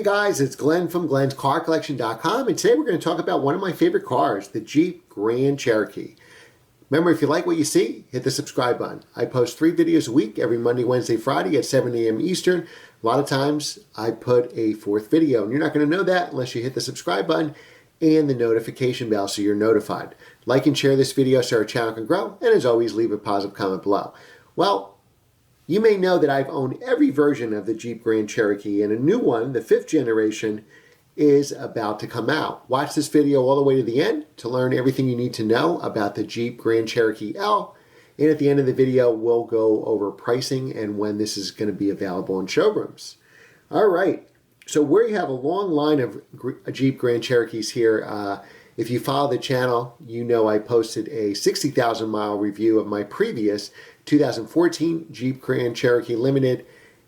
guys, it's Glenn from glenscarcollection.com, and today we're going to talk about one of my favorite cars, the Jeep Grand Cherokee. Remember, if you like what you see, hit the subscribe button. I post 3 videos a week, every Monday, Wednesday, Friday at 7 a.m. Eastern. A lot of times I put a 4th video, and you're not going to know that unless you hit the subscribe button and the notification bell so you're notified. Like and share this video so our channel can grow, and as always, leave a positive comment below. Well, you may know that I've owned every version of the Jeep Grand Cherokee, and a new one, the 5th generation, is about to come out. Watch this video all the way to the end to learn everything you need to know about the Jeep Grand Cherokee L. And at the end of the video, we'll go over pricing and when this is going to be available in showrooms. All right, so we have a long line of Jeep Grand Cherokees here. If you follow the channel, you know I posted a 60,000 mile review of my previous 2014 Jeep Grand Cherokee Limited,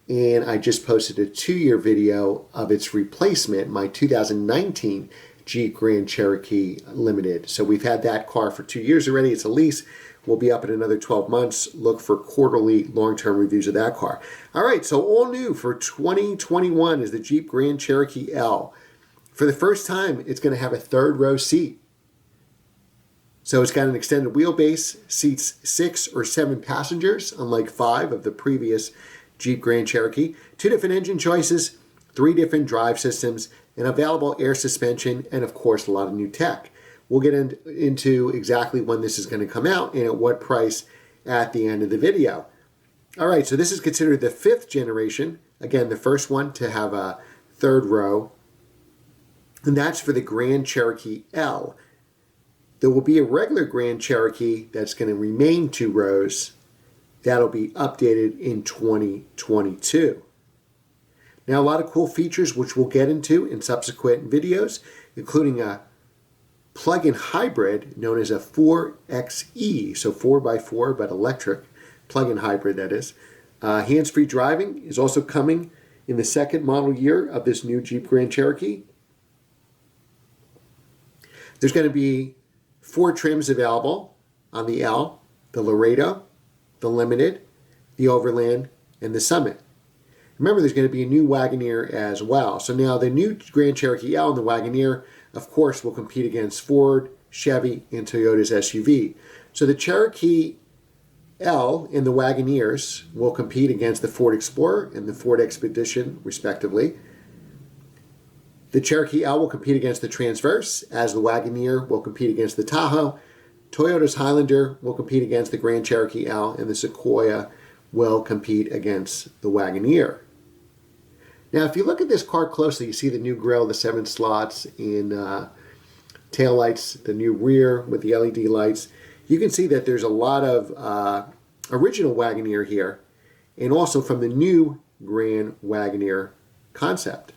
and I just posted a 2-year video of its replacement, my 2019 Jeep Grand Cherokee Limited. So we've had that car for 2 years already. It's a lease. We'll be up in another 12 months. Look for quarterly long-term reviews of that car. All right, so all new for 2021 is the Jeep Grand Cherokee L. For the first time, it's going to have a 3rd row seat. So it's got an extended wheelbase, seats 6 or 7 passengers, unlike 5 of the previous Jeep Grand Cherokee. 2 different engine choices, 3 different drive systems, an available air suspension, and of course a lot of new tech. We'll get into exactly when this is going to come out and at what price at the end of the video. All right, so this is considered the 5th generation. Again, the first one to have a 3rd row. And that's for the Grand Cherokee L. There will be a regular Grand Cherokee that's going to remain 2 rows. That'll be updated in 2022. Now, a lot of cool features which we'll get into in subsequent videos, including a plug-in hybrid known as a 4xe, so 4x4 but electric, plug-in hybrid that is. Hands-free driving is also coming in the 2nd model year of this new Jeep Grand Cherokee. There's going to be 4 trims available on the L: the Laredo, the Limited, the Overland, and the Summit. Remember, there's going to be a new Wagoneer as well. So now the new Grand Cherokee L and the Wagoneer, of course, will compete against Ford, Chevy, and Toyota's SUV. So the Cherokee L and the Wagoneers will compete against the Ford Explorer and the Ford Expedition, respectively. The Cherokee L will compete against the Transverse, as the Wagoneer will compete against the Tahoe. Toyota's Highlander will compete against the Grand Cherokee L, and the Sequoia will compete against the Wagoneer. Now, if you look at this car closely, you see the new grille, the 7 slots, and taillights, the new rear with the LED lights. You can see that there's a lot of original Wagoneer here, and also from the new Grand Wagoneer concept.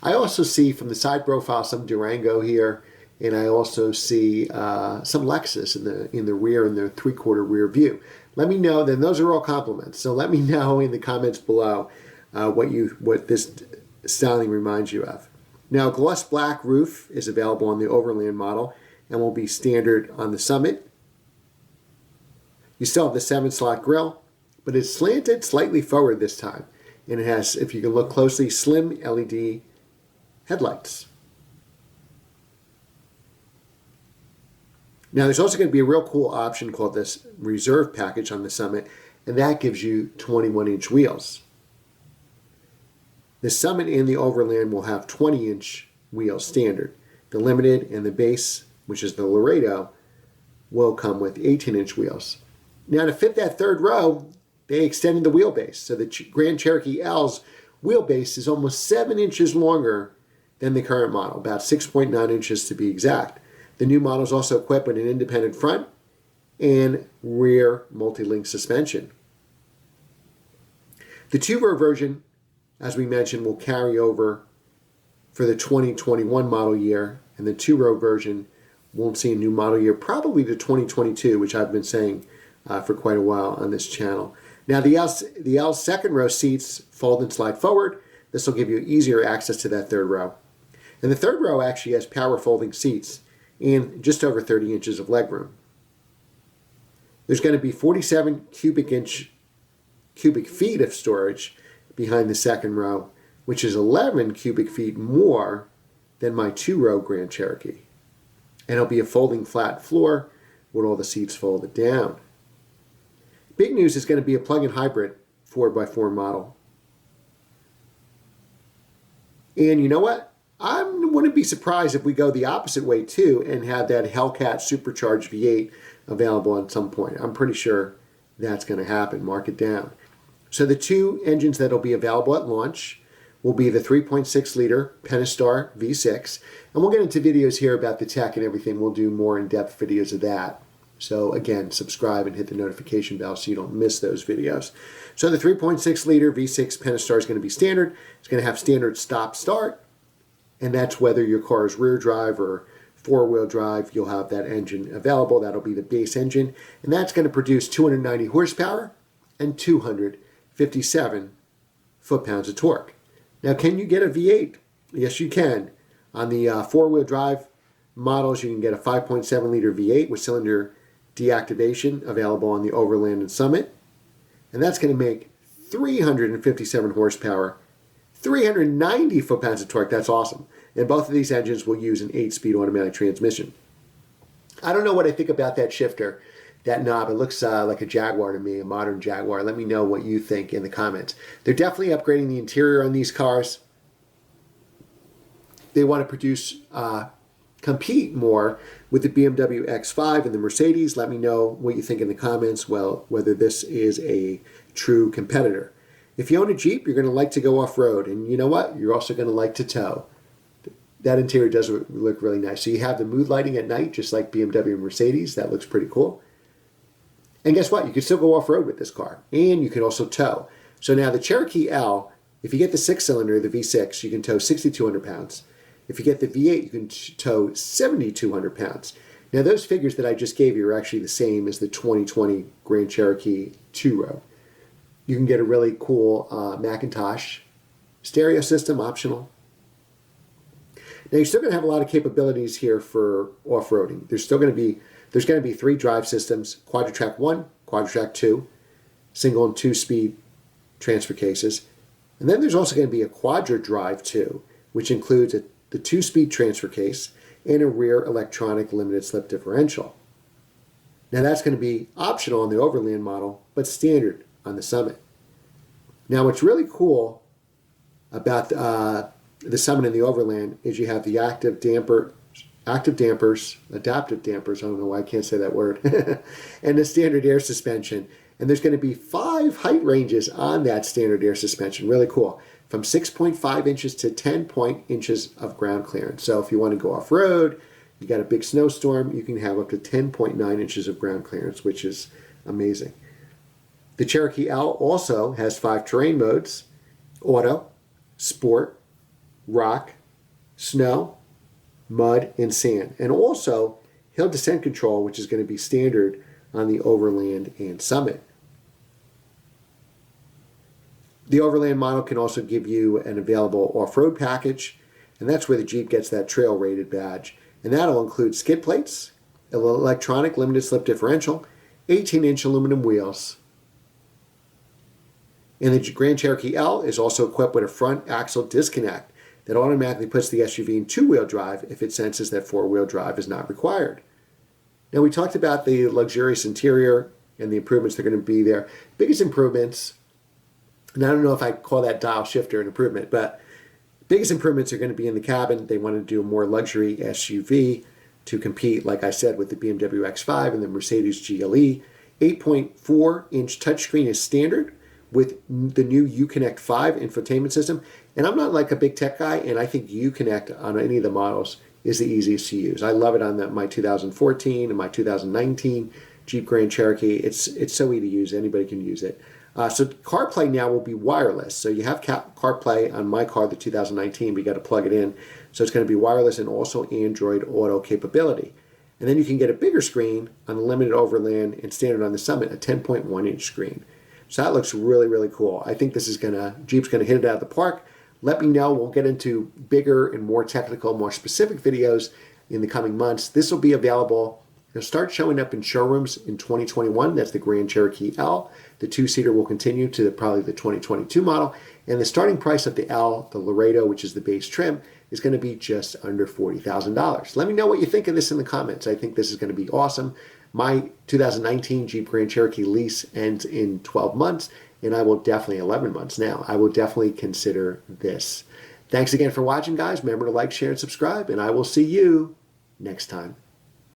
I also see from the side profile some Durango here, and I also see some Lexus in the rear, in the 3/4 rear view. Let me know. Then those are all compliments. So let me know in the comments below what this styling reminds you of. Now, gloss black roof is available on the Overland model and will be standard on the Summit. You still have the 7-slot grille, but it's slanted slightly forward this time, and it has, if you can look closely, slim LED headlights. Now, there's also going to be a real cool option called this Reserve package on the Summit, and that gives you 21-inch wheels. The Summit and the Overland will have 20-inch wheels standard. The Limited and the base, which is the Laredo, will come with 18-inch wheels. Now, to fit that 3rd row, they extended the wheelbase. So the Grand Cherokee L's wheelbase is almost 7 inches longer than the current model, about 6.9 inches to be exact. The new model is also equipped with an independent front and rear multi-link suspension. The 2-row version, as we mentioned, will carry over for the 2021 model year, and the 2-row version won't see a new model year, probably to 2022, which I've been saying for quite a while on this channel. Now, the L's 2nd row seats fold and slide forward. This will give you easier access to that 3rd row. And the 3rd row actually has power folding seats and just over 30 inches of legroom. There's going to be 47 cubic feet of storage behind the 2nd row, which is 11 cubic feet more than my two-row Grand Cherokee. And it'll be a folding flat floor with all the seats folded down. Big news is going to be a plug-in hybrid 4x4 model. And you know what? I wouldn't be surprised if we go the opposite way too and have that Hellcat supercharged V8 available at some point. I'm pretty sure that's going to happen. Mark it down. So the two engines that will be available at launch will be the 3.6 liter Pentastar V6. And we'll get into videos here about the tech and everything. We'll do more in-depth videos of that. So again, subscribe and hit the notification bell so you don't miss those videos. So the 3.6 liter V6 Pentastar is going to be standard. It's going to have standard stop-start. And that's whether your car is rear drive or four-wheel drive, you'll have that engine available. That'll be the base engine. And that's going to produce 290 horsepower and 257 foot-pounds of torque. Now, can you get a V8? Yes, you can. On the four-wheel drive models, you can get a 5.7 liter V8 with cylinder deactivation available on the Overland and Summit. And that's going to make 357 horsepower, 390 foot-pounds of torque. That's awesome. And both of these engines will use an 8-speed automatic transmission. I don't know what I think about that shifter, that knob. It looks like a Jaguar to me, a modern Jaguar. Let me know what you think in the comments. They're definitely upgrading the interior on these cars. They want to produce, compete more with the BMW X5 and the Mercedes. Let me know what you think in the comments, well, whether this is a true competitor. If you own a Jeep, you're going to like to go off-road. And you know what? You're also going to like to tow. That interior does look really nice. So you have the mood lighting at night, just like BMW and Mercedes. That looks pretty cool. And guess what? You can still go off-road with this car. And you can also tow. So now the Cherokee L, if you get the 6-cylinder, the V6, you can tow 6,200 pounds. If you get the V8, you can tow 7,200 pounds. Now those figures that I just gave you are actually the same as the 2020 Grand Cherokee 2-row. You can get a really cool Macintosh stereo system, optional. Now you're still going to have a lot of capabilities here for off-roading. There's going to be 3 drive systems: Quadra-Track 1, Quadra-Track 2, single and 2-speed transfer cases. And then there's also going to be a Quadra Drive 2, which includes the 2-speed transfer case and a rear electronic limited slip differential. Now that's going to be optional on the Overland model, but standard on the Summit. Now what's really cool about the Summit and the Overland is you have the adaptive dampers, I don't know why I can't say that word, and the standard air suspension. And there's going to be 5 height ranges on that standard air suspension. Really cool. From 6.5 inches to 10 inches of ground clearance. So if you want to go off-road, you got a big snowstorm, you can have up to 10.9 inches of ground clearance, which is amazing. The Cherokee L also has 5 terrain modes: Auto, Sport, Rock, Snow, Mud, and Sand. And also hill descent control, which is going to be standard on the Overland and Summit. The Overland model can also give you an available off-road package, and that's where the Jeep gets that trail rated badge. And that'll include skid plates, an electronic limited slip differential, 18-inch aluminum wheels. And the Grand Cherokee L is also equipped with a front axle disconnect that automatically puts the SUV in 2-wheel drive if it senses that 4-wheel drive is not required. Now we talked about the luxurious interior and the improvements that are going to be there. Biggest improvements, and I don't know if I call that dial shifter an improvement, but biggest improvements are going to be in the cabin. They want to do a more luxury SUV to compete, like I said, with the BMW X5 and the Mercedes GLE. 8.4-inch touchscreen is standard with the new Uconnect 5 infotainment system. And I'm not like a big tech guy, and I think Uconnect on any of the models is the easiest to use. I love it on my 2014 and my 2019 Jeep Grand Cherokee. It's so easy to use. Anybody can use it. So CarPlay now will be wireless. So you have CarPlay on my car, the 2019, but you got to plug it in. So it's going to be wireless and also Android Auto capability. And then you can get a bigger screen on the Limited Overland and standard on the Summit, a 10.1-inch screen. So that looks really, really cool. I think this is Jeep's going to hit it out of the park. Let me know. We'll get into bigger and more technical, more specific videos in the coming months. This will be available It'll start showing up in showrooms in 2021. That's the Grand Cherokee L. The two-seater will continue to probably the 2022 model. And the starting price of the L, the Laredo, which is the base trim, is going to be just under $40,000. Let me know what you think of this in the comments. I think this is going to be awesome. My 2019 Jeep Grand Cherokee lease ends in 12 months, and I will definitely, 11 months now, I will definitely consider this. Thanks again for watching, guys. Remember to like, share, and subscribe, and I will see you next time.